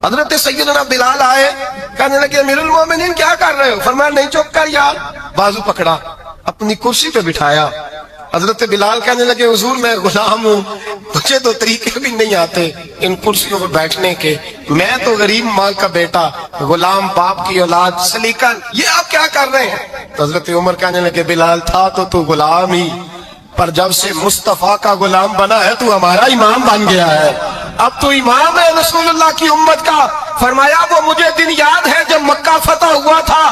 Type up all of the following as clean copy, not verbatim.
حضرت سیدنا بلال آئے، کہنے لگے امیرُ المومنین کیا کر رہے ہو؟ فرمایا نہیں چپ کر یار، بازو پکڑا، اپنی کرسی پہ بٹھایا۔ حضرت بلال کہنے لگے حضور میں غلام ہوں، مجھے تو طریقے بھی نہیں آتے ان کرسیوں پر بیٹھنے کے، میں تو غریب ماں کا بیٹا، غلام باپ کی اولاد، سلیقہ یہ آپ کیا کر رہے ہیں؟ تو حضرت عمر کہنے لگے بلال تھا تو غلام ہی، پر جب سے مصطفیٰ کا غلام بنا ہے تو ہمارا امام بن گیا ہے، اب تو امام ہے رسول اللہ کی امت کا۔ فرمایا وہ مجھے دن یاد ہے جب مکہ فتح ہوا تھا،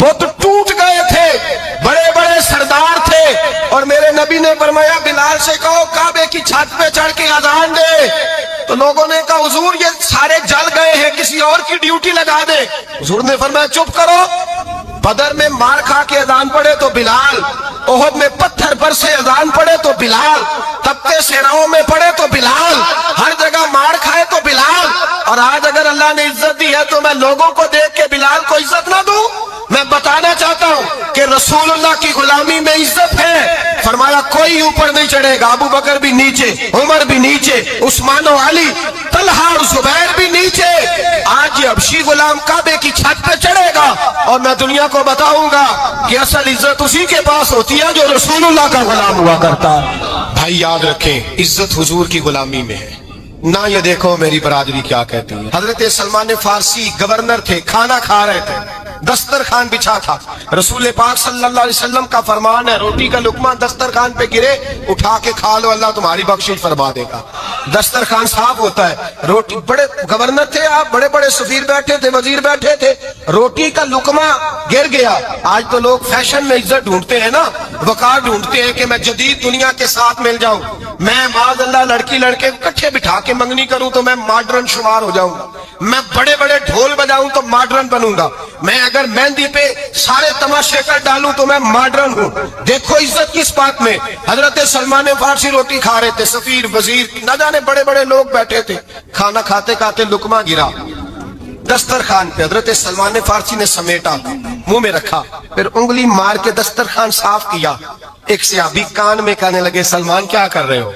بت ٹوٹ گئے تھے، بڑے بڑے سردار تھے، اور میرے نبی نے فرمایا بلال سے کہو کعبے کی چھت پہ چڑھ کے اذان دے۔ تو لوگوں نے کہا حضور یہ سارے جل گئے ہیں، کسی اور کی ڈیوٹی لگا دے۔ حضور نے فرمایا چپ کرو، بدر میں مار کھا کے اذان پڑے تو بلال، احد میں پتھر پر سے اذان پڑے تو بلال، تپتے صحراؤں میں پڑے تو بلال، ہر جگہ مار کھائے تو بلال، اور آج اگر اللہ نے عزت دی ہے تو میں لوگوں کو دیکھ کے بلال کو عزت نہ دوں؟ میں بتانا چاہتا ہوں کہ رسول اللہ کی غلامی میں عزت ہے۔ فرمایا کوئی اوپر نہیں چڑھے گا، ابو بکر بھی نیچے، عمر بھی نیچے، عثمان و علی، طلحہ اور زبیر بھی نیچے۔ آج یہ حبشی غلام کعبے کی چھت پہ چڑھے گا اور میں دنیا کو بتاؤں گا کہ اصل عزت اسی کے پاس ہوتی ہے جو رسول اللہ کا غلام ہوا کرتا ہے۔ بھائی یاد رکھیں عزت حضور کی غلامی میں ہے، نہ یہ دیکھو میری برادری کیا کہتی ہے۔ حضرت سلمان فارسی گورنر تھے، کھانا کھا رہے تھے، دسترخوان بچھا تھا، رسول پاک صلی اللہ علیہ وسلم کا فرمان ہے روٹی کا لقمہ دسترخوان پہ گرے اٹھا کے کھا لو، اللہ تمہاری بخشش فرما دے گا۔ دسترخوان صاف ہوتا ہے، روٹی، بڑے گورنر تھے آپ، بڑے بڑے سفیر بیٹھے تھے، وزیر بیٹھے تھے، روٹی کا لقمہ گر گیا۔ آج تو لوگ فیشن میں عزت ڈھونڈتے ہیں نا، وقار ڈھونڈتے ہیں کہ میں جدید دنیا کے ساتھ مل جاؤں، میں معاذ اللہ لڑکی لڑکے اکٹھے بٹھا کے منگنی کروں تو میں ماڈرن شمار ہو جاؤں گا، میں بڑے بڑے ڈھول بجاؤں تو ماڈرن بنوں گا، میں اگر مہندی پہ سارے تماشے کر ڈالوں تو میں ماڈرن ہوں۔ دیکھو عزت کس بات میں۔ حضرت سلمان فارسی روٹی کھا رہے تھے، سفیر وزیر نہ جانے بڑے بڑے لوگ بیٹھے تھے، کھانا کھاتے کھاتے لقمہ گرا دسترخوان پہ، حضرت سلمان فارسی نے سمیٹا، منہ میں رکھا، پھر انگلی مار کے دسترخوان صاف کیا۔ ایک صحابی کان میں کہنے لگے سلمان کیا کر رہے ہو؟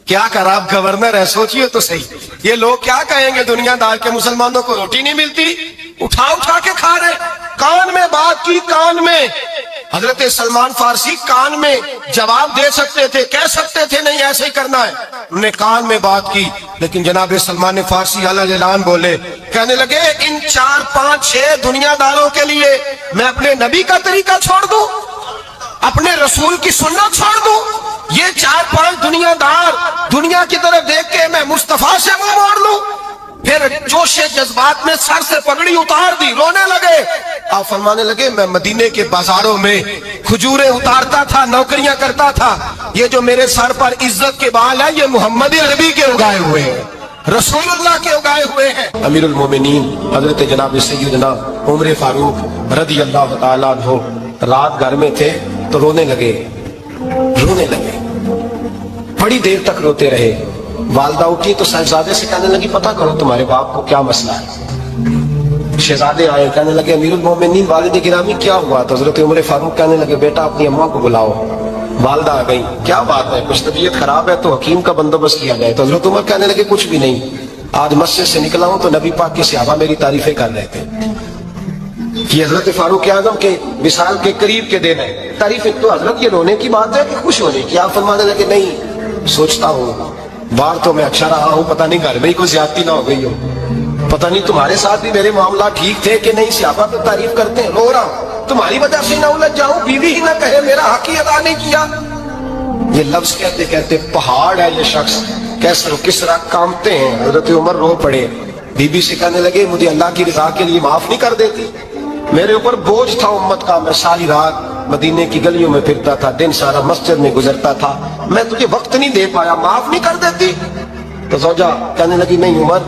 کیا کر آپ گورنر ہے، سوچئے تو صحیح، یہ لوگ کیا کہیں گے دنیا دار کے مسلمانوں کو روٹی نہیں ملتی، اٹھا اٹھا کے کھا رہے۔ کان میں بات کی، کان میں۔ حضرت سلمان فارسی کان میں جواب دے سکتے تھے، کہہ سکتے تھے نہیں ایسے ہی کرنا ہے، انہوں نے کان میں بات کی، لیکن جناب سلمان فارسی اعلیٰ اعلان بولے، کہنے لگے ان 4 5 6 دنیا داروں کے لیے میں اپنے نبی کا طریقہ چھوڑ دوں، اپنے رسول کی سنت چھوڑ دوں؟ یہ 4 5 دنیا دار دنیا کی طرف دیکھ کے میں مصطفیٰ سے منہ موڑ لوں؟ پھر جوش جذبات میں سر سے پگڑی اتار دی، رونے لگے۔ آپ فرمانے لگے میں مدینے کے بازاروں میں کھجوریں اتارتا تھا، نوکریاں کرتا تھا، یہ جو میرے سر پر عزت کے بال ہیں یہ محمد عربی کے اگائے ہوئے ہیں، رسول اللہ کے اگائے ہوئے ہیں۔ امیر المومنین حضرت جناب سیدنا عمر فاروق رضی اللہ تعالیٰ عنہ رات گھر میں تھے تو رونے لگے بڑی دیر تک روتے رہے۔ والدہ اٹھی تو صاحبزادے سے کہنے لگی پتہ کرو تمہارے باپ کو کیا مسئلہ ہے۔ شہزادے آئے، کہنے لگے امیر المومنین والد گرامی کیا ہوا؟ تو حضرت عمر فاروق کہنے لگے بیٹا اپنی اماں کو بلاؤ۔ والدہ آ گئی، کیا بات ہے؟ کچھ طبیعت خراب ہے تو حکیم کا بندوبست کیا جائے۔ تو حضرت عمر کہنے لگے کچھ بھی نہیں، آج مسجد سے نکلا ہوں تو نبی پاک کے صحابہ میری تعریفیں کر رہے تھے۔ یہ حضرت فاروق اعظم کے وصال کے قریب کے دن ہے، تعریفیں تو حضرت یہ رونے کی بات ہے کہ خوش ہونے کی؟ آپ فرمانے لگے نہیں، سوچتا ہوں باہر تو میں اچھا رہا ہوں، پتہ نہیں گھر میں ہی کوئی زیادتی نہ ہو گئی ہو، پتہ نہیں تمہارے ساتھ بھی میرے معاملات ٹھیک تھے کہ نہیں، صحابہ تو تعریف کرتے ہیں، رو رہا ہوں تمہاری وجہ سے نہ الجھ جاؤں، بیوی ہی نہ کہے میرا حق ہی ادا نہیں کیا۔ یہ لفظ کہتے کہتے پہاڑ ہے یہ شخص، کیسر و کسرا کامتے ہیں۔ حضرت عمر رو پڑے، بی بی سے کہنے لگے مجھے اللہ کی رضا کے لیے معاف نہیں کر دیتی؟ میرے اوپر بوجھ تھا امت کا، میں ساری رات مدینے کی گلیوں میں پھرتا تھا، دن سارا مسجد میں گزرتا تھا، میں تجھے وقت نہیں دے پایا، معاف نہیں کر دیتی؟ تو زوجہ کہنے لگی نہیں عمر،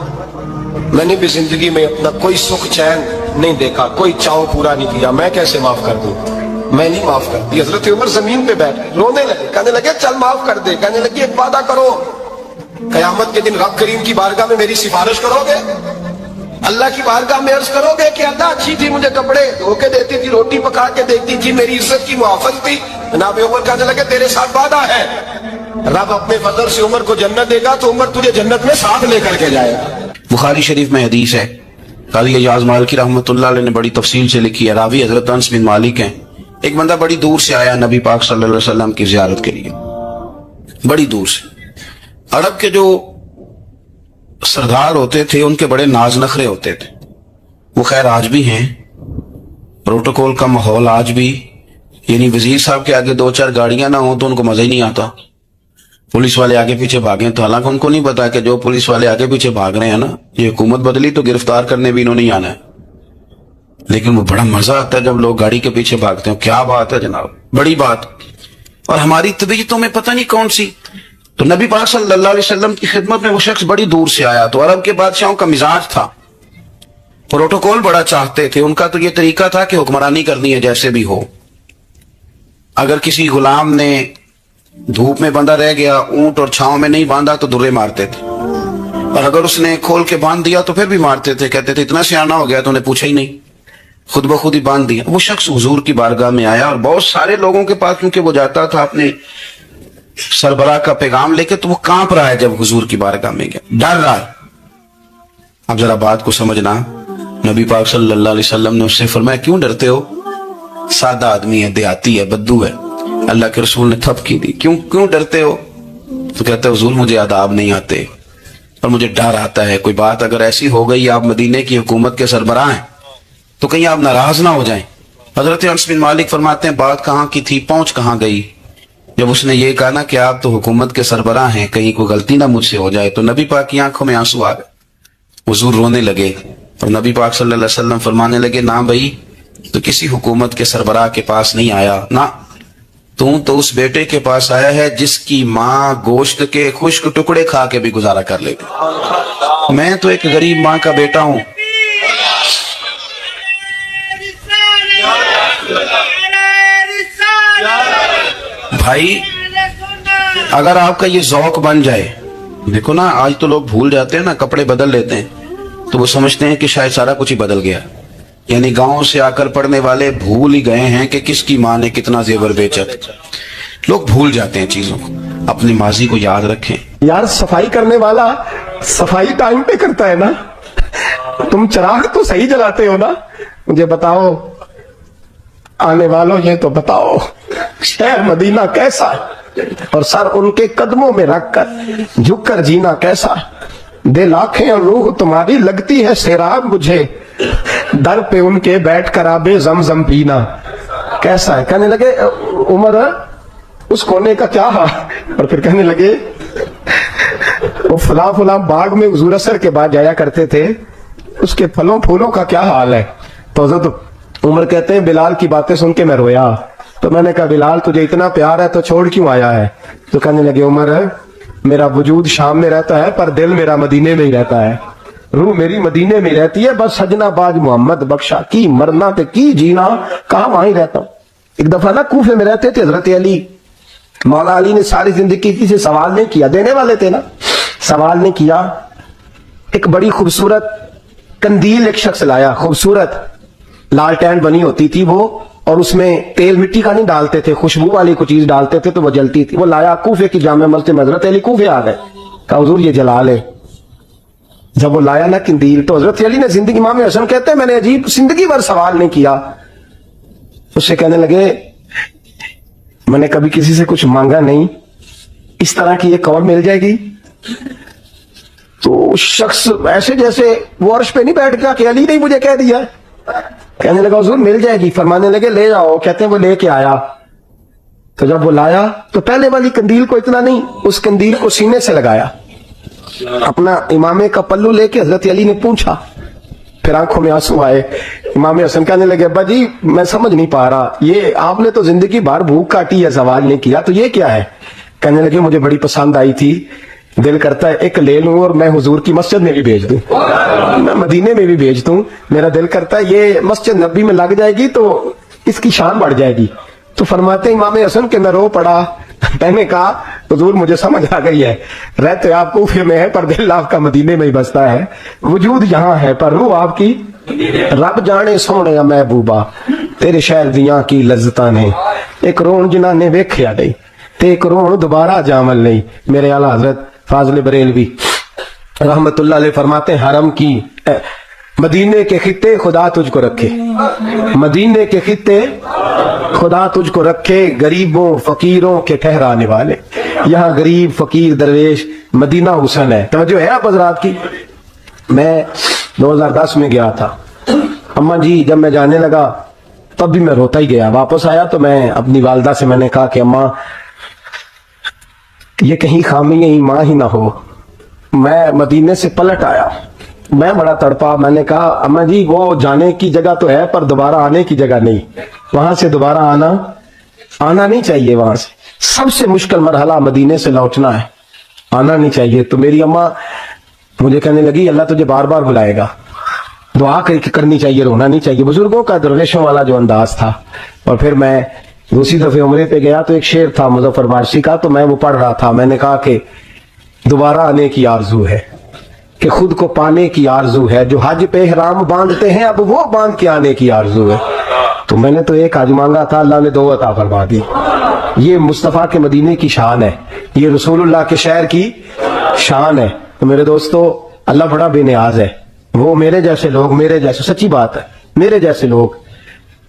میں نے بھی زندگی میں اپنا کوئی سکھ چین نہیں دیکھا، کوئی چاؤ پورا نہیں کیا، میں کیسے معاف کر دوں؟ میں نہیں معاف کرتی۔ حضرت عمر زمین پہ بیٹھ رونے لگے، کہنے لگے چل معاف کر دے۔ کہنے لگی ایک وعدہ کرو، قیامت کے دن رب کریم کی بارگاہ میں میری سفارش کرو گے؟ اللہ کی بارگاہ میں عرض کرو گے کہ اللہ اچھی تھی، مجھے کپڑے دھو کے دیتی تھی، روٹی پکا کے دیتی تھی، میری عزت کی محافظ تھی؟ جناب عمر کہنے لگے تیرے ساتھ وعدہ ہے، رب اپنے فضل سے عمر کو جنت دے گا تو عمر تجھے جنت میں ساتھ لے کر کے جائے گا۔ بخاری شریف میں حدیث ہے، قاضی اعجاز مالکی رحمۃ اللہ علیہ نے بڑی تفصیل سے لکھی ہے، راوی حضرت انس بن مالک ہیں۔ ایک بندہ بڑی دور سے آیا نبی پاک صلی اللہ علیہ وسلم کی زیارت کے لیے، بڑی دور سے۔ عرب کے جو سردار ہوتے تھے ان کے بڑے ناز نخرے ہوتے تھے، وہ خیر آج بھی ہیں، پروٹوکول کا ماحول آج بھی، یعنی وزیر صاحب کے آگے 2-4 گاڑیاں نہ ہوں تو ان کو مزہ ہی نہیں آتا، پولیس والے آگے پیچھے بھاگیں تو حالانکہ ان کو نہیں پتا کہ جو پولیس والے آگے پیچھے بھاگ رہے ہیں نا، یہ حکومت بدلی تو گرفتار کرنے بھی انہوں نے آنا ہے، لیکن وہ بڑا مزہ آتا ہے جب لوگ گاڑی کے پیچھے بھاگتے ہیں۔ کیا بات ہے جناب، بڑی بات۔ اور ہماری طبیعتوں میں پتہ نہیں کون سی، تو نبی پاک صلی اللہ علیہ وسلم کی خدمت میں وہ شخص بڑی دور سے آیا، تو عرب کے بادشاہوں کا مزاج تھا، پروٹوکول بڑا چاہتے تھے، ان کا تو یہ طریقہ تھا کہ حکمرانی کرنی ہے جیسے بھی ہو۔ اگر کسی غلام نے دھوپ میں بندھا رہ گیا، اونٹ اور چھاؤں میں نہیں باندھا تو درے مارتے تھے، اور اگر اس نے کھول کے باندھ دیا تو پھر بھی مارتے تھے، کہتے تھے اتنا سیانا ہو گیا تو انہیں پوچھا ہی نہیں، خود بخود ہی باندھ دیا۔ وہ شخص حضور کی بارگاہ میں آیا اور بہت سارے لوگوں کے پاس کیونکہ وہ جاتا تھا اپنے سربراہ کا پیغام لے کے، تو وہ کانپ رہا ہے جب حضور کی بارگاہ میں گیا، ڈر رہا ہے۔ اب ذرا بات کو سمجھنا، نبی پاک صلی اللہ علیہ وسلم نے اس سے فرمایا کیوں ڈرتے ہو؟ سادہ آدمی ہے، دیہاتی ہے، بدو ہے۔ اللہ کے رسول نے تھپ کی دی، کیوں ڈرتے ہو؟ تو کہتے ہیں حضور مجھے آداب نہیں آتے اور مجھے ڈر آتا ہے، کوئی بات اگر ایسی ہو گئی آپ مدینے کی حکومت کے سربراہ ہیں تو کہیں آپ ناراض نہ ہو جائیں۔ حضرت انس بن مالک فرماتے ہیں بات کہاں کی تھی، پہنچ کہاں گئی؟ جب اس نے یہ کہا نا کہ آپ تو حکومت کے سربراہ ہیں، کہیں کوئی غلطی نہ مجھ سے ہو جائے، تو نبی پاک کی آنکھوں میں آنسو آ گئے، حضور رونے لگے، اور نبی پاک صلی اللہ علیہ وسلم فرمانے لگے نہ بھائی، تو کسی حکومت کے سربراہ کے پاس نہیں آیا، نہ تو اس بیٹے کے پاس آیا ہے جس کی ماں گوشت کے خشک ٹکڑے کھا کے بھی گزارا کر لیتی۔ میں تو ایک غریب ماں کا بیٹا ہوں۔ بھائی اگر آپ کا یہ ذوق بن جائے، دیکھو نا آج تو لوگ بھول جاتے ہیں نا، کپڑے بدل لیتے ہیں تو وہ سمجھتے ہیں کہ شاید سارا کچھ ہی بدل گیا، یعنی گاؤں سے آ کر پڑھنے والے بھول ہی گئے ہیں کہ کس کی ماں نے کتنا زیور بیچا۔ لوگ بھول جاتے ہیں چیزوں کو، اپنے ماضی کو یاد رکھیں۔ یار صفائی کرنے والا صفائی ٹائم پہ کرتا ہے نا، تم چراغ تو صحیح جلاتے ہو نا؟ مجھے بتاؤ آنے والوں، یہ تو بتاؤ شہر مدینہ کیسا ہے، اور سر ان کے قدموں میں رکھ کر جھک کر جینا کیسا ہے؟ دل آنکھیں اور روح تمہاری لگتی ہے سیراب مجھے، در پہ ان کے بیٹھ کر آبے زمزم پینا کیسا ہے؟ کہنے لگے عمر اس کونے کا کیا حال، اور پھر کہنے لگے وہ فلاں باغ میں حضور اثر کے بعد جایا کرتے تھے، اس کے پھلوں پھولوں کا کیا حال ہے؟ تو حضرت عمر کہتے ہیں بلال کی باتیں سن کے میں رویا، تو میں نے کہا بلال تجھے اتنا پیار ہے تو چھوڑ کیوں آیا ہے؟ تو کہنے لگے عمر میرا وجود شام میں رہتا ہے پر دل میرا مدینے میں ہی رہتا ہے، روح میری مدینے میں رہتی ہے، بس سجنا باج محمد بخشا کی مرنا تے کی جینا، کہاں وہاں ہی رہتا ہوں۔ ایک دفعہ نا کوفے میں رہتے تھے حضرت علی، مولا علی نے ساری زندگی کسی سے سوال نہیں کیا، دینے والے تھے نا، سوال نہیں کیا۔ ایک بڑی خوبصورت کندیل ایک شخص لایا، خوبصورت لالٹین بنی ہوتی تھی وہ، اور اس میں تیل مٹی کا نہیں ڈالتے تھے، خوشبو والی کوئی چیز ڈالتے تھے تو وہ جلتی تھی، وہ لایا کوفے کی جامع مسجد میں، حضرت علی کوفے آ گئے، کہا حضور یہ جلا لے۔ جب وہ لایا نا کندیل تو حضرت علی نے زندگی، امام حسن کہتے ہیں میں نے عجیب زندگی بھر سوال نہیں کیا، اس سے کہنے لگے میں نے کبھی کسی سے کچھ مانگا نہیں، اس طرح کی ایک اور مل جائے گی؟ تو شخص ایسے جیسے وہ عرش پہ نہیں بیٹھ گیا کہ علی نے مجھے کہہ دیا، کہنے لگا حضور مل جائے گی، فرمانے لگے لے جاؤ، کہتے ہیں وہ لے کے آیا، تو جب وہ لایا تو پہلے والی کندیل کو اتنا نہیں، اس کندیل کو سینے سے لگایا، اپنا امامے کا پلو لے کے حضرت علی نے پوچھا، پھر آنکھوں میں آنسو آئے، امام حسن کہنے لگے ابا جی میں سمجھ نہیں پا رہا، یہ آپ نے تو زندگی بھر بھوک کاٹی ہے، سوال نہیں کیا، تو یہ کیا ہے؟ کہنے لگے مجھے بڑی پسند آئی تھی، دل کرتا ہے ایک لے لوں اور میں حضور کی مسجد میں بھی بھیج دوں، میں مدینے میں بھی بھیج دوں، میرا دل کرتا ہے یہ مسجد نبی میں لگ جائے گی تو اس کی شان بڑھ جائے گی۔ تو فرماتے ہیں امام حسن کہ میں رو پڑا، میں نے کہا حضور مجھے سمجھ آ گئی ہے، رہتے آپ کوفے میں ہے پر دل آپ کا مدینے میں ہی بستا ہے، وجود یہاں ہے پر روح آپ کی، رب جانے سونے محبوبہ تیرے شہر دیاں کی لذتاں نے، ایک رون جنہاں نے ویکھیا نہیں تے ایک رون دوبارہ جامل نہیں۔ میرے اعلیٰ حضرت فاضل بریلوی रहमतुल्लाह अलैह फरमाते हैं हरम की मदीने के खित्ते खुदा तुझको रखे, मदीने के खित्ते खुदा तुझको रखे, गरीबों फकीरों के ठहराने वाले। यहाँ गरीब फकीर दरवेश मदीना हुसन है। तवज्जो है आप हजरात की। मैं 2010 में गया था अम्मा जी, जब मैं जाने लगा तब भी मैं रोता ही गया। वापस आया तो मैं अपनी वालदा से मैंने कहा कि अम्मा ये कहीं खामी ईमान ही ना हो। मैं मदीने से पलट आया, मैं बड़ा तड़पा। मैंने कहा अम्मा जी वो जाने की जगह तो है पर दोबारा आने की जगह नहीं, वहां से दोबारा आना नहीं चाहिए। वहां से सबसे मुश्किल मरहला मदीने से लौटना है, आना नहीं चाहिए। तो मेरी अम्मा मुझे कहने लगी अल्लाह तुझे बार बार बुलाएगा, दुआ करनी चाहिए, रोना नहीं चाहिए। बुजुर्गों का दरवेशों वाला जो अंदाज था। और फिर मैं दूसरी दफे उम्रे पे गया तो एक शेर था मुजफ्फर बारशी का, तो मैं वो पढ़ रहा था। मैंने कहा कि दोबारा आने की आरजू है, कि खुद को पाने की आरजू है, जो हज पे इहराम बांधते हैं अब वो बांध के आने की आरजू है। तो मैंने तो एक हज मांगा था, अल्लाह ने 2 अता फरमा दी। ये मुस्तफ़ा के मदीने की शान है, ये रसूलुल्लाह के शहर की शान है। तो मेरे दोस्तों अल्लाह बड़ा बेनियाज है। वो मेरे जैसे लोग, मेरे जैसे, सच्ची बात है, मेरे जैसे लोग,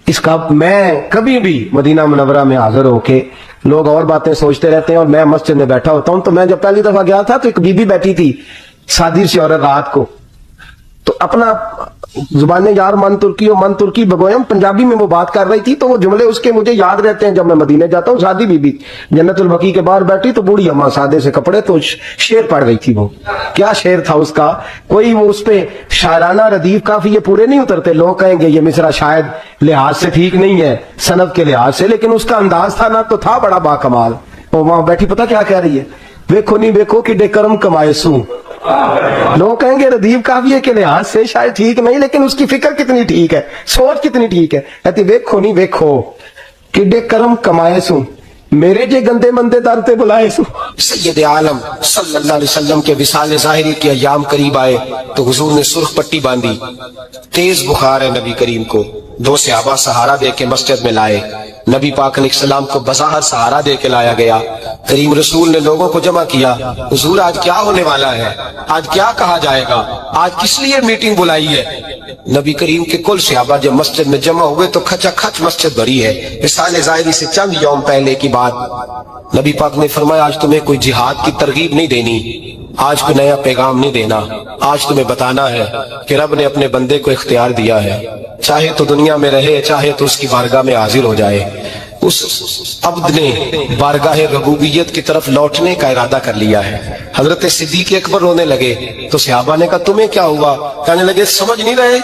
इसका मैं कभी भी मदीना मुनव्वरा में हाजिर होके लोग और बातें सोचते रहते हैं और मैं मस्जिद में बैठा होता हूं। तो मैं जब पहली दफा गया था तो एक बीबी बैठी थी, सादी सी औरत, रात को, तो अपना जुबान यार मन तुर्की बगोयम पंजाबी में वो बात कर रही थी। तो वो जुमले उसके मुझे याद रहते हैं जब मैं मदीने जाता हूँ। सादी बीबी जन्नतुल बकी के बाहर बैठी तो बूढ़ी अम्मा सादे से कपड़े, तो शेर पढ़ रही थी। वो क्या शेर था उसका, कोई वो उस पे शायराना रदीफ काफी ये पूरे नहीं उतरते। लोग कहेंगे ये मिसरा शायद लिहाज से ठीक नहीं है, सनद के लिहाज से, लेकिन उसका अंदाज था ना तो था बड़ा बाकमाल। वो वहां बैठी पता क्या कह रही है, वेखो नहीं वेखो कि डेकरम कमाए सू। लोग कहेंगे रदीफ काफिये के लिहाज से शायद ठीक नहीं, लेकिन उसकी फिक्र कितनी ठीक है, सोच कितनी ठीक है। कहती वेखो नहीं वेखो किड्डे करम कमाए सू, मेरे जे गंदे मंदे दर ते बुलाए सू। सैयद आलम सल्लल्लाहु अलैहि वसल्लम के विसाल ज़ाहिरी के अय्याम करीब आए तो हुजूर ने सुर्ख पट्टी बांधी, तेज बुखार है नबी करीम को। 2 सहाबा सहारा दे के मस्जिद में लाए, नबी पाक अलैहिस्सलाम को बज़ाहर सहारा दे के लाया गया। करीम रसूल ने लोगों को जमा किया, हुजूर आज क्या होने वाला है, आज क्या कहा जाएगा, आज किस लिए मीटिंग बुलाई है। नबी करीम के कुल सहाबा जब मस्जिद में जमा हुए तो खचाखच मस्जिद भरी है। विसाल ज़ाहिरी से चंद यौम पहले की बात, नबी पाक ने फरमाया आज तुम्हें कोई जिहाद की तरगीब नहीं देनी, आज कोई नया पैगाम नहीं देना, आज तुम्हें बताना है कि रब ने अपने बंदे को इख्तियार दिया है, चाहे तो दुनिया में रहे चाहे तो उसकी बारगाह में हाजिर हो जाए। उस अब्द ने बारगाह रबूबियत की तरफ लौटने का इरादा कर लिया है। हजरत सिद्दीक अकबर रोने लगे तो सहाबा ने कहा तुम्हें क्या हुआ। कहने लगे समझ नहीं रहे,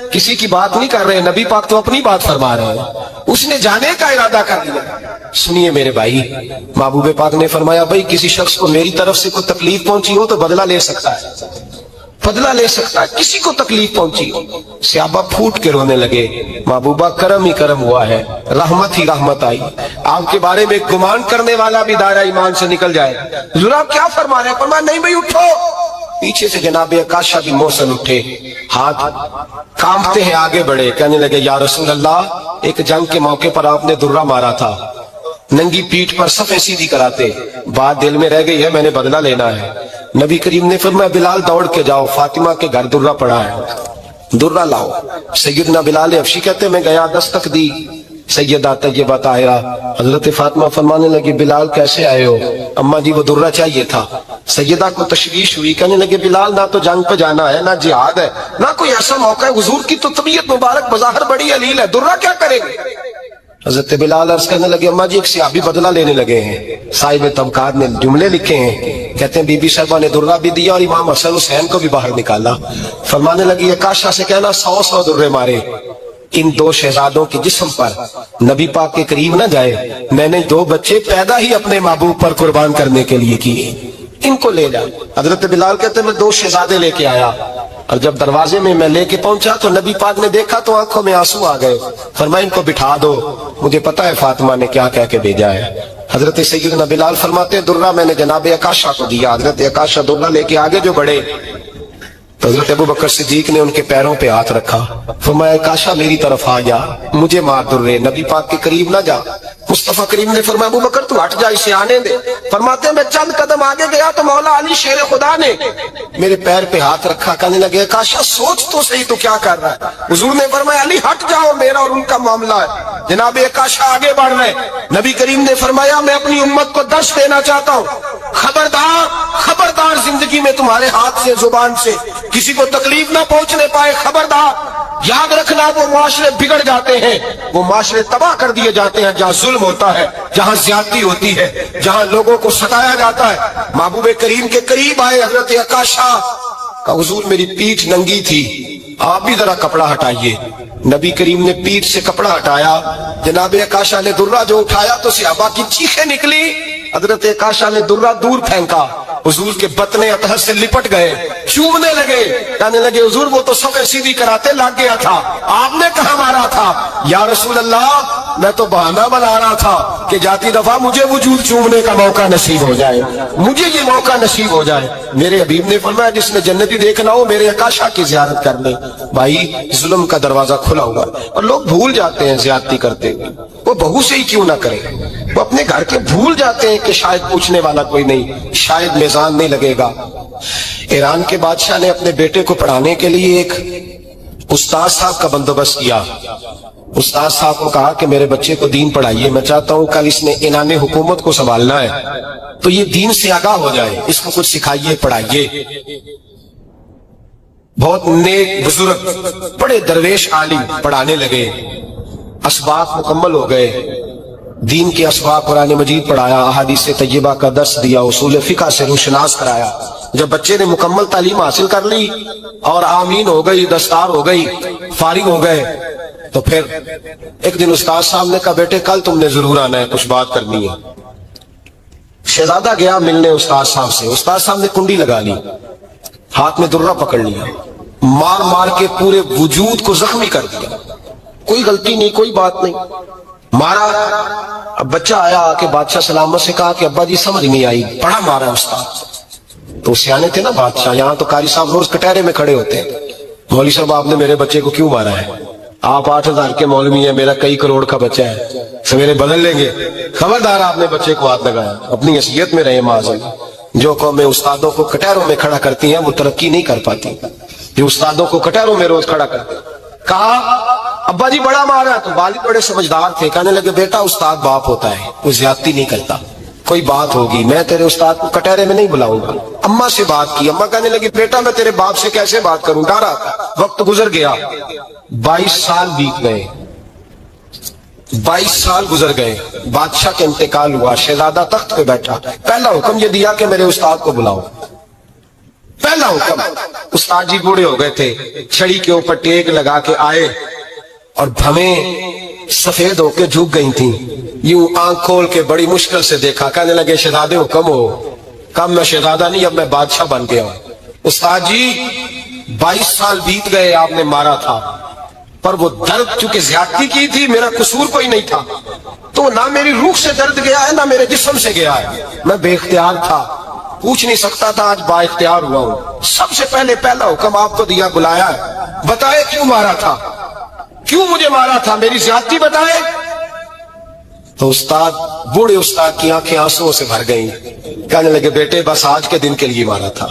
किसी की बात नहीं कर रहे, नबी पाक तो अपनी बात फरमा रहे हैं, उसने जाने का इरादा कर लिया। सुनिए मेरे भाई, महबूब पाक ने फरमाया भाई किसी शख्स को मेरी तरफ से कोई तकलीफ पहुंची हो तो बदला ले सकता है, बदला ले सकता है, किसी को तकलीफ पहुंची हो। सहाबा फूट के रोने लगे, महबूबा करम ही करम हुआ है, रहमत ही रहमत आई, आपके बारे में गुमान करने वाला भी दायरा ईमान से निकल जाए। हुजूर आप क्या फरमा रहे हैं। फरमाया नहीं भाई उठो। पीछे से जनाब आकाशा भी मोहसन उठे, हाथ कांपते हैं आगे बढ़े, कहने लगे या रसूल अल्लाह एक जंग के मौके पर आपने दुर्रा मारा था, नंगी पीठ पर सफे सीधी कराते, बात दिल में रह गई है, मैंने बदला लेना है। नबी करीम ने फरमाया बिलाल दौड़ के जाओ, फातिमा के घर दुर्रा पड़ा है, दुर्रा लाओ। सैयदना बिलाल अफशी कहते मैं गया, दस्तक दी, सैयदा तैयबा ताहिरा हजरत फातिमा फरमाने लगी बिलाल कैसे आए हो। अम्मा जी वो दुर्रा चाहिए था। सैयदा को तशवीश हुई, कहने लगे बिलाल ना तो जंग पे जाना है, ना जिहाद है, ना कोई ऐसा मौका है, हुजूर की तो तबीयत मुबारक बज़ाहिर बड़ी अलील है, दुर्रा क्या करेंगे। हजरत बिलाल अर्ज करने लगे अम्मा जी एक सहाबी बदला लेने लगे हैं, साहिब तबकात ने जुमले लिखे हैं, कहते हैं बीबी साहबा ने दुर्रा भी दिया और इमाम हसन हुसैन को भी बाहर निकाला। फरमाने लगी आकाशा से कहना 100 दुर्रे मारे इन 2 शहजादों के जिस्म पर, नबी पाक के करीब ना जाए, मैंने 2 बच्चे पैदा ही अपने महबूब पर कुर्बान करने के लिए किए, इनको ले जा। हजरत बिलाल कहते मैं 2 शहजादे लेके आया और जब दरवाजे में मैं लेके पहुंचा तो नबी पाक ने देखा तो आंखों में आंसू आ गए। फरमाया इनको बिठा दो, मुझे पता है फातिमा ने क्या कह के भेजा है। हजरत सैयदना बिलाल फरमाते हैं दुर्रा मैंने जनाब आकाशा को दिया। हजरत आकाशा दुर्रा लेके आगे जो बढ़े तो हजरत अबू बकर सिद्दीक ने उनके पैरों पे हाथ रखा, फरमाया आकाशा मेरी तरफ आ जा, मुझे मार दुर्रे, नबी पाक के करीब ना जा, मुस्तफा करीम ने फरमाया अबू बकर तू हट जा, इसे आने दे। फरमाते हैं मैं चंद कदम आगे गया तो मौला अली शेर खुदा ने मेरे पैर पे हाथ रखा, कहने लगे काशा सोच तो सही तो क्या कर रहा है। हुजूर ने फरमाया अली हट जाओ, मेरा और उनका मामला है। जनाब काशा आगे बढ़ रहे, नबी करीम ने फरमाया मैं अपनी उम्मत को दर्श देना चाहता हूँ, खबरदार खबरदार जिंदगी में तुम्हारे हाथ से जुबान से किसी को तकलीफ ना पहुंचने पाए, खबरदार। याद रखना वो माशरे बिगड़ जाते हैं, वो माशरे तबाह कर दिए जाते हैं जहाँ जुल्म होता है, जहाँ ज्यादती होती है, जहाँ लोगों को सताया जाता है। महबूब करीम के करीब आए हजरत अकाशा का, हुजूर मेरी पीठ नंगी थी, आप भी जरा कपड़ा हटाइए। नबी करीम ने पीठ से कपड़ा हटाया, जनाब अकाशा ने दुर्रा जो उठाया तो सहाबा की चीखें निकली। हजरत अकाशा ने दुर्रा दूर फेंका, हुजूर के बतने अतहर से लिपट गए, चूमने लगे, कहने लगे हुजूर वो तो सफे सीधी कराते लग गया था, आपने कहा मारा था। या रसूल अल्लाह मैं तो बहाना बना रहा था कि जाती दफा मुझे वजूद चूमने का मौका नसीब हो जाए, मुझे ये मौका नसीब हो जाए। मेरे हबीब ने फरमाया जिसने जन्नती देखना हो मेरे अकाशा की जियारत कर ले। भाई जुल्म का दरवाजा खुला हुआ और लोग भूल जाते हैं ज्यादती करते हुए, वो बहू से ही क्यों ना करे, वो अपने घर के भूल जाते हैं कि शायद पूछने वाला कोई नहीं, शायद मेजान नहीं लगेगा। ईरान के बादशाह ने अपने बेटे को पढ़ाने के लिए एक उस्ताद साहब का बंदोबस्त किया। उस्ताद साहब को कहा कि मेरे बच्चे को दीन पढ़ाइए, मैं चाहता हूं कल इसने इनाने हुकूमत को संभालना है तो ये दीन से आगाह हो जाए, इसको कुछ सिखाइए पढ़ाइए। बहुत नेक बुजुर्ग बड़े दरवेश आलिम पढ़ाने लगे, असबाब मुकम्मल हो गए, दीन के असबाब कुरान मजीद पढ़ाया, अहादीस तय्यबा का दर्स दिया, उसूल फिक़ह से रोशनास कराया। जब बच्चे ने मुकम्मल तालीम हासिल कर ली और आमीन हो गई, दस्तार हो गई, फारिग हो गए, तो फिर एक दिन उस्ताद साहब ने कहा बेटे कल तुमने जरूर आना है, कुछ बात करनी है। शहजादा गया मिलने उस्ताद साहब से, उस्ताद साहब ने कुंडी लगा ली, हाथ में दुर्रा पकड़ लिया, मार मार के पूरे वजूद को जख्मी कर दिया, कोई गलती नहीं, कोई बात नहीं, मारा। अब बच्चा आया आके बादशाह सलामत से कहा कि अब्बा जी समझ नहीं आई, बड़ा मारा उस्ताद। तो सियाने थे ना बादशाह, यहाँ तो कारी साहब रोज कटहरे में खड़े होते हैं, मौलवी साहब आपने मेरे बच्चे को क्यों मारा है, आप 8,000 के मौलवी है, मेरा कई करोड़ का बच्चा है, सवेरे बदल लेंगे, खबरदार आपने बच्चे को हाथ लगाया, अपनी हैसियत में रहे माज़अल्लाह। जो कौमें उस्तादों को कटहरों में खड़ा करती हैं वो तरक्की नहीं कर पाती, जो उस्तादों को कटहरों में रोज खड़ा करते। कहा अब्बा जी बड़ा मारा, तो वालिद बड़े समझदार थे, कहने लगे बेटा उस्ताद बाप होता है, वो ज्यादती नहीं करता, कोई बात होगी मैं तेरे उस्ताद को कटहरे में नहीं बुलाऊंगा। अम्मा से बात की, अम्मा कहने लगी बेटा मैं तेरे बाप से कैसे बात करूं, डरा था। वक्त गुजर गया, 22 साल बीत गए, 22 साल गुजर गए, बादशाह का इंतकाल हुआ, शहजादा तख्त पे बैठा, पहला हुक्म ये दिया कि मेरे उस्ताद को बुलाओ, पहला हुक्म। उस्ताद जी बूढ़े हो गए थे, छड़ी के ऊपर टेक लगा के आए और भवें सफेद होके झुक गई थी, यूं आंख खोल के बड़ी मुश्किल से देखा, कहने लगे शहजादे हुक्म हो। कब मैं शहजादा नहीं, अब मैं बादशाह बन गया हूं। उस्ताद जी 22 साल बीत गए, आपने मारा था, पर वो दर्द चूंकि ज्यादती की थी, मेरा कसूर कोई नहीं था, तो ना मेरी रूह से दर्द गया है ना मेरे जिस्म से गया है, मैं बेख्तियार था, पूछ नहीं सकता था, आज बाइख्तियार हुआ हूं। सबसे पहले पहला हुक्म आपको दिया, बुलाया, बताए क्यों मारा था, क्यों मुझे मारा था, मेरी ज्यादती बताए। तो उस्ताद, बूढ़े उस्ताद की आंखें आंसुओं से भर गईं, कहने लगे बेटे बस आज के दिन के लिए मारा था,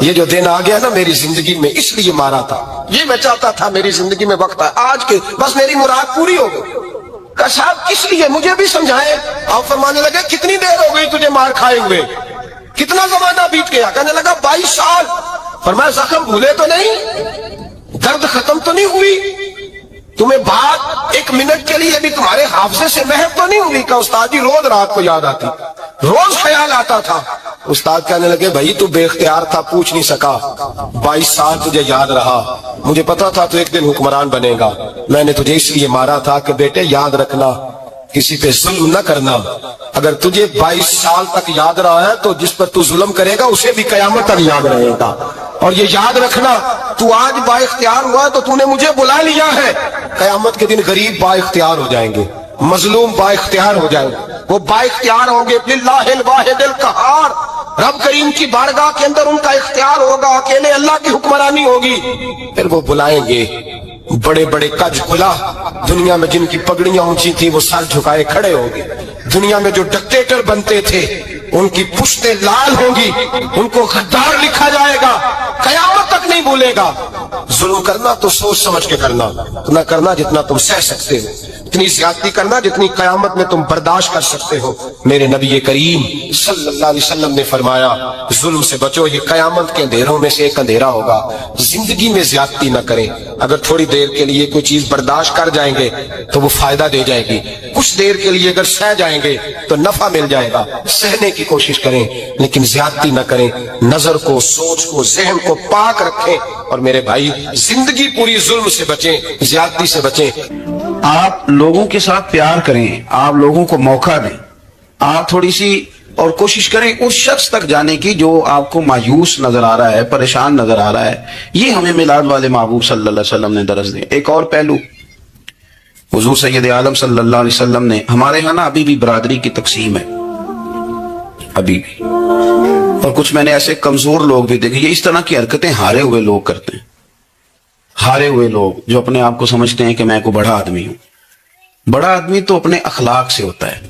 ये जो दिन आ गया ना मेरी जिंदगी में इसलिए मारा था, ये मैं चाहता था मेरी जिंदगी में वक्त है, आज के बस मेरी मुराद पूरी हो गई। कहा साहब किस लिए, मुझे भी समझाए। आप फरमाने लगे कितनी देर हो गई तुझे मार खाए हुए, कितना जमाना बीत गया, कहने लगा 22 साल। फरमाया जख्म भूले तो नहीं, दर्द खत्म तो नहीं हुई, तुम्हें बात 1 मिनट के लिए भी तुम्हारे हाफजे से महफ तो नहीं हुई। का उस्ताद जी रोज रात को याद आती, रोज ख्याल आता था। उस्ताद कहने लगे भाई तू बेख्तियार था, पूछ नहीं सका, 22 साल तुझे याद रहा, मुझे पता था तू एक दिन हुक्मरान बनेगा, मैंने तुझे इसलिए मारा था कि बेटे याद रखना किसी पे जुल्म न करना। अगर तुझे 22 साल तक याद रहा है तो जिस पर तू जुल्म करेगा उसे भी कयामत तक याद रहेगा। और ये याद रखना, तू आज बाइख्तियार हुआ तो तूने मुझे बुला लिया है, कयामत के दिन गरीब बाइख्तियार हो जाएंगे, मजलूम बाइख्तियार हो जाएंगे, वो बाइख्तियार होंगे लिल्लाहिल वाहिदिल कहार, रब करीम की बारगाह के अंदर उनका इख्तियार होगा, अकेले अल्लाह की हुक्मरानी होगी। फिर वो बुलाएंगे बड़े बड़े कज कुला, दुनिया में जिनकी पगड़ियां ऊंची थी वो सर झुकाए खड़े होंगे। दुनिया में जो डिक्टेटर बनते थे उनकी पुश्तें लाल होंगी, उनको गद्दार लिखा जाएगा, कयामत तक नहीं भूलेगा। जुल्म करना तो सोच समझ के करना, इतना करना जितना तुम सह सकते हो, इतनी ज्यादती करना जितनी कयामत में तुम बर्दाश्त कर सकते हो। मेरे नबी करीम सल्लल्लाहु अलैहि वसल्लम ने फरमाया, जुल्म से बचो, ये कयामत के अंधेरों में से एक अंधेरा होगा। जिंदगी में ज्यादती न करें। अगर थोड़ी देर के लिए कोई चीज बर्दाश्त कर जाएंगे तो वो फायदा दे जाएगी, कुछ देर के लिए अगर सह जाएंगे तो नफा मिल जाएगा। सहने की कोशिश करें लेकिन ज्यादती न करें। नजर को, सोच को, जहन को पाक रखें। और मेरे भाई, जिंदगी पूरी जुल्म से बचें, ज्यादती से बचें। आप लोगों के साथ प्यार करें, आप लोगों को मौका दें, आप थोड़ी सी और कोशिश करें उस शख्स तक जाने की जो आपको मायूस नजर आ रहा है, परेशान नजर आ रहा है। ये हमें मिलाद वाले महबूब सल्लल्लाहु अलैहि वसल्लम ने दरस दिया। एक और पहलू, हुजूर सैयद आलम सल्लल्लाहु अलैहि वसल्लम ने, हमारे यहाँ ना अभी भी बरादरी की तकसीम है, अभी भी, और कुछ मैंने ऐसे कमजोर लोग भी देखे। ये इस तरह की हरकतें हारे हुए लोग करते हैं। हारे हुए लोग जो अपने आप को समझते हैं कि मैं कोई बड़ा आदमी हूं। बड़ा आदमी तो अपने अखलाक से होता है,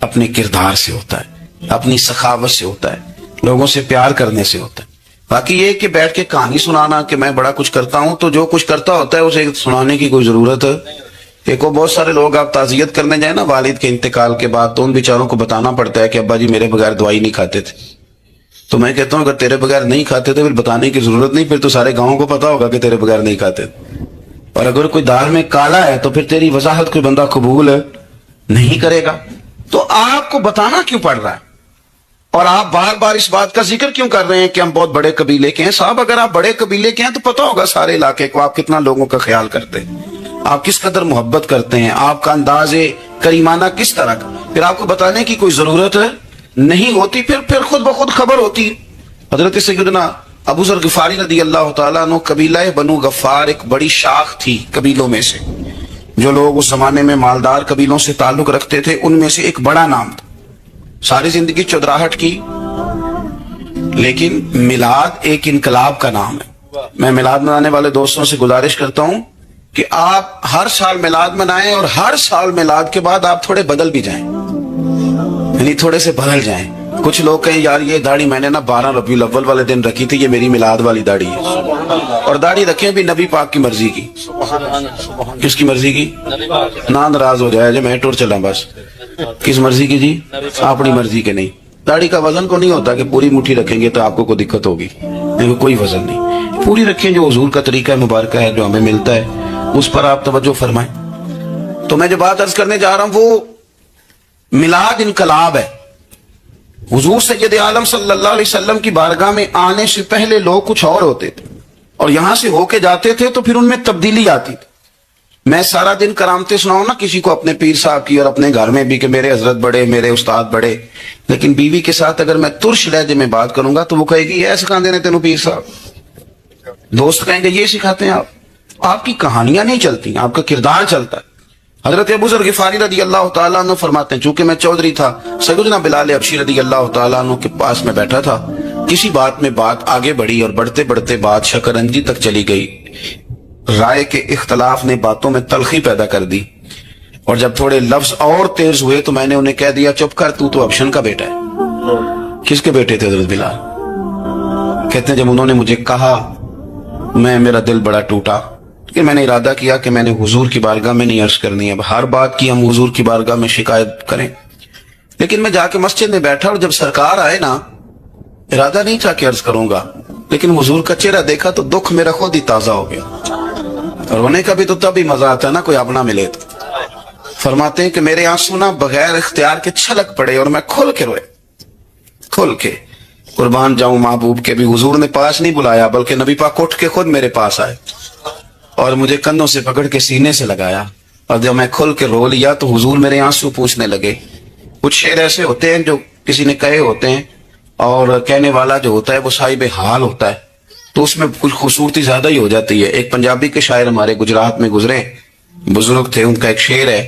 अपने किरदार से होता है, अपनी सखावत से होता है, लोगों से प्यार करने से होता है। बाकी ये कि बैठ के कहानी सुनाना कि मैं बड़ा कुछ करता हूं, तो जो कुछ करता होता है उसे सुनाने की कोई जरूरत है? एक और बहुत सारे लोग आप ताजियत करने जाए ना वालिद के इंतकाल के बाद, तो उन बेचारों को बताना पड़ता है कि अब्बा जी मेरे बगैर दवाई नहीं खाते थे। तो मैं कहता हूं अगर तेरे बगैर नहीं खाते थे फिर बताने की जरूरत नहीं, फिर तो सारे गांव को पता होगा कि तेरे बगैर नहीं खाते। और अगर कोई दाल में काला है तो फिर तेरी वजाहत कोई बंदा कबूल नहीं करेगा। तो आपको बताना क्यों पड़ रहा है? और आप बार बार इस बात का जिक्र क्यों कर रहे हैं कि हम बहुत बड़े कबीले के हैं? साहब, अगर आप बड़े कबीले के हैं तो पता होगा सारे इलाके को आप कितना लोगों का ख्याल करते हैं, आप किस कदर मोहब्बत करते हैं, आपका अंदाजे करीमाना किस तरह का। फिर आपको बताने की कोई जरूरत नहीं होती, फिर खुद ब खुद खबर होती। हजरत सैयदना अबू ज़र गिफारी रज़ी अल्लाह तआला अन्हु, कबीला बनु गफ्फार एक बड़ी शाख थी कबीलों में से। जो लोग उस जमाने में मालदार कबीलों से ताल्लुक रखते थे उनमें से एक बड़ा नाम था। सारी जिंदगी चौधराहट की, लेकिन मिलाद एक इनकलाब का नाम है। मैं मिलाद मनाने वाले दोस्तों से गुजारिश करता हूं कि आप हर साल मिलाद मनाएं और हर साल मिलाद के बाद आप थोड़े बदल भी जाएं, यानी थोड़े से बदल जाएं। कुछ लोग कहें यार ये दाढ़ी मैंने ना 12 रबीउल अव्वल वाले दिन रखी थी, ये मेरी मिलाद वाली दाढ़ी है। और दाढ़ी रखें भी नबी पाक की मर्जी की। किसकी मर्जी की? ना नाराज हो जाए, मैं टूर चला बस। किस मर्जी की जी? अपनी मर्जी के नहीं। दाढ़ी का वजन को नहीं होता कि पूरी मुट्ठी रखेंगे तो आपको कोई दिक्कत होगी, नहीं, कोई वजन नहीं। पूरी रखें, जो हुजूर का तरीका मुबारक है, जो हमें मिलता है, उस पर आप तवज्जो फरमाएं। तो मैं जो बात अर्ज करने जा रहा हूं वो मिलाद इनकलाब है। हुजूर सैयद आलम सल्लल्लाहु अलैहि वसल्लम की बारगाह में आने से पहले लोग कुछ और होते थे और यहां से होके जाते थे तो फिर उनमें तब्दीली आती थी। मैं सारा दिन करामते सुनाऊं ना किसी को अपने पीर साहब की, और अपने घर में भी कि मेरे हजरत बड़े, मेरे उस्ताद बड़े, लेकिन बीवी के साथ अगर मैं तुर्श लहजे में बात करूंगा तो वो कहेगी ये सिखाते हैं तेनों पीर साहब। दोस्त कहेंगे ये सिखाते हैं आप। आपकी कहानियां नहीं चलती, आपका किरदार चलता है। हजरत अबू ज़र गिफारी रज़ी अल्लाह तआला अन्हु फरमाते हैं, चूंकि मैं चौधरी था, सैयदना बिलाल हबशी रज़ी अल्लाह तआला अन्हु के पास में बैठा था। किसी बात में बात आगे बढ़ी और बढ़ते बढ़ते बात शकरंजी तक चली गई। राय के इख्तलाफ ने बातों में तलखी पैदा कर दी और जब थोड़े लफ्ज और तेज हुए तो मैंने उन्हें कह दिया चुप कर, तू तो अबशन का बेटा है। किसके बेटे थे हजरत बिलाल? कहते हैं जब उन्होंने मुझे कहा मेरा दिल बड़ा टूटा कि मैंने इरादा किया कि मैंने हुजूर की बारगाह में नहीं अर्ज करनी है। अब हर बात की हम हुजूर की बारगाह में शिकायत करें, लेकिन मैं जाके मस्जिद में बैठा और जब सरकार आए ना, इरादा नहीं था कि अर्ज करूंगा, लेकिन हुजूर का चेहरा देखा तो दुख मेरा खुद ही ताजा हो गया। रोने का भी तो तभी मजा आता है ना कोई अपना मिले तो। फरमाते हैं कि मेरे आंसू ना बगैर इख्तियार के छलक पड़े और मैं खुल के रोए, खुल के। कुर्बान जाऊं महबूब के भी हुजूर ने पास नहीं बुलाया, बल्कि नबी पाक उठ के खुद मेरे पास आए और मुझे कंधों से पकड़ के सीने से लगाया। और जब मैं खुल के रो लिया तो हुजूर मेरे आंसू पूछने लगे। कुछ शेर ऐसे होते हैं जो किसी ने कहे होते हैं और कहने वाला जो होता है वो साहिब हाल होता है, तो उसमें कुछ खूबसूरती ज्यादा ही हो जाती है। एक पंजाबी के शायर हमारे गुजरात में गुजरे, बुजुर्ग थे, उनका एक शेर है,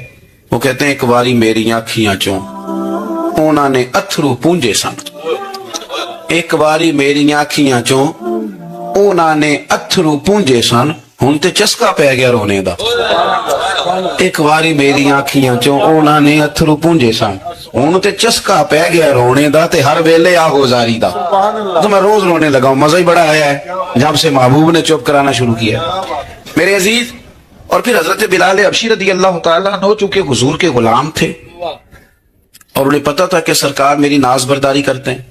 वो कहते हैं एक बारी मेरी अखियां चों उन्होंने अथरू पूंजे सन। एक बारी मेरी अखियां चों उन्होंने अथरू पूंजे सन, ہن تے چسکا پی گیا رونے دا. ایک واری میری آنکھیاں چوں انہاں نے اتھرو پونجے سن. ہن تے چسکا پی گیا رونے دا تے ہر ویلے آہوزاری دا. تو میں روز رونے لگا ہوں. مزہ ہی بڑا آیا ہے جب سے محبوب نے چپ کرانا شروع کیا. میرے عزیز، اور پھر حضرت بلال حبشی رضی اللہ تعالیٰ عنہ چونکہ حضور کے غلام تھے اور انہیں پتا تھا کہ سرکار میری ناز برداری کرتے ہیں،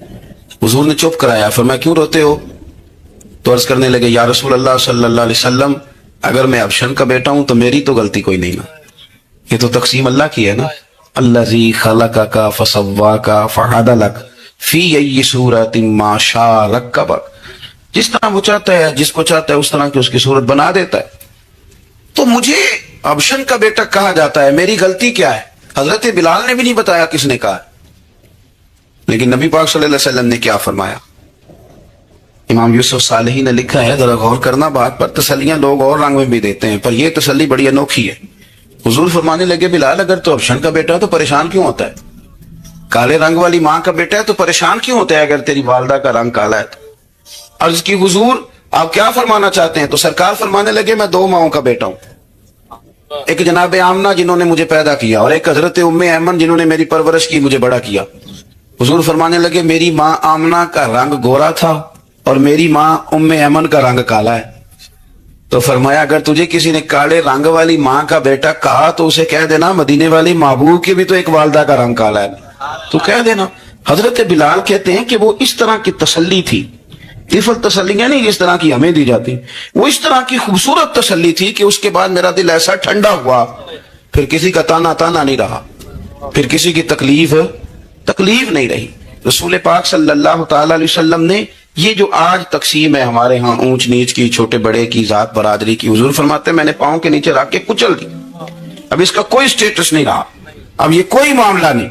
حضور نے چپ کرایا. فرمایا کیوں روتے ہو؟ تو عرض کرنے لگے یا رسول اللہ صلی اللہ علیہ وسلم، اگر میں ابشن کا بیٹا ہوں تو میری تو غلطی کوئی نہیں نا. یہ تو تقسیم اللہ کی ہے نا. الذی خلقک فسواک فعدلک فی ای صورت ما شاء رکبک. جس طرح وہ چاہتا ہے، جس کو چاہتا ہے اس طرح کی اس کی صورت بنا دیتا ہے. تو مجھے ابشن کا بیٹا کہا جاتا ہے، میری غلطی کیا ہے؟ حضرت بلال نے بھی نہیں بتایا کس نے کہا. لیکن نبی پاک صلی اللہ علیہ وسلم نے کیا فرمایا؟ امام یوسف صالحی نے لکھا ہے، ذرا غور کرنا بات پر. تسلیاں لوگ اور رنگ میں بھی دیتے ہیں، پر یہ تسلی بڑی انوکھی ہے. حضور فرمانے لگے بلال اگر تو ابشن کا بیٹا ہے تو پریشان کیوں ہوتا ہے؟ کالے رنگ والی ماں کا بیٹا ہے تو پریشان کیوں ہوتا ہے اگر تیری والدہ کا رنگ کالا ہے تو؟ عرض کی حضور آپ کیا فرمانا چاہتے ہیں؟ تو سرکار فرمانے لگے میں دو ماؤں کا بیٹا ہوں، ایک جناب آمنہ جنہوں نے مجھے پیدا کیا اور ایک حضرت ام ایمن جنہوں نے میری پرورش کی، مجھے بڑا کیا. حضور فرمانے لگے میری ماں آمنہ کا رنگ گورا تھا اور میری ماں ام ایمن کا رنگ کالا ہے. تو فرمایا اگر تجھے کسی نے کالے رنگ والی ماں کا بیٹا کہا تو اسے کہہ دینا مدینے والی محبوب کی بھی تو ایک والدہ کا رنگ کالا ہے، تو کہہ دینا. حضرت بلال کہتے ہیں کہ وہ اس طرح کی تسلی تھی، طفل تسلیاں نہیں جس طرح کی ہمیں دی جاتی، وہ اس طرح کی خوبصورت تسلی تھی کہ اس کے بعد میرا دل ایسا ٹھنڈا ہوا، پھر کسی کا تانا نہیں رہا، پھر کسی کی تکلیف نہیں رہی. رسول پاک صلی اللہ تعالی علیہ وسلم نے یہ جو آج تقسیم ہے ہمارے ہاں اونچ نیچ کی، چھوٹے بڑے کی، ذات برادری کی، حضور فرماتے ہیں میں نے پاؤں کے نیچے رکھ کے کچل دی. اب اس کا کوئی سٹیٹس نہیں رہا، اب یہ کوئی معاملہ نہیں.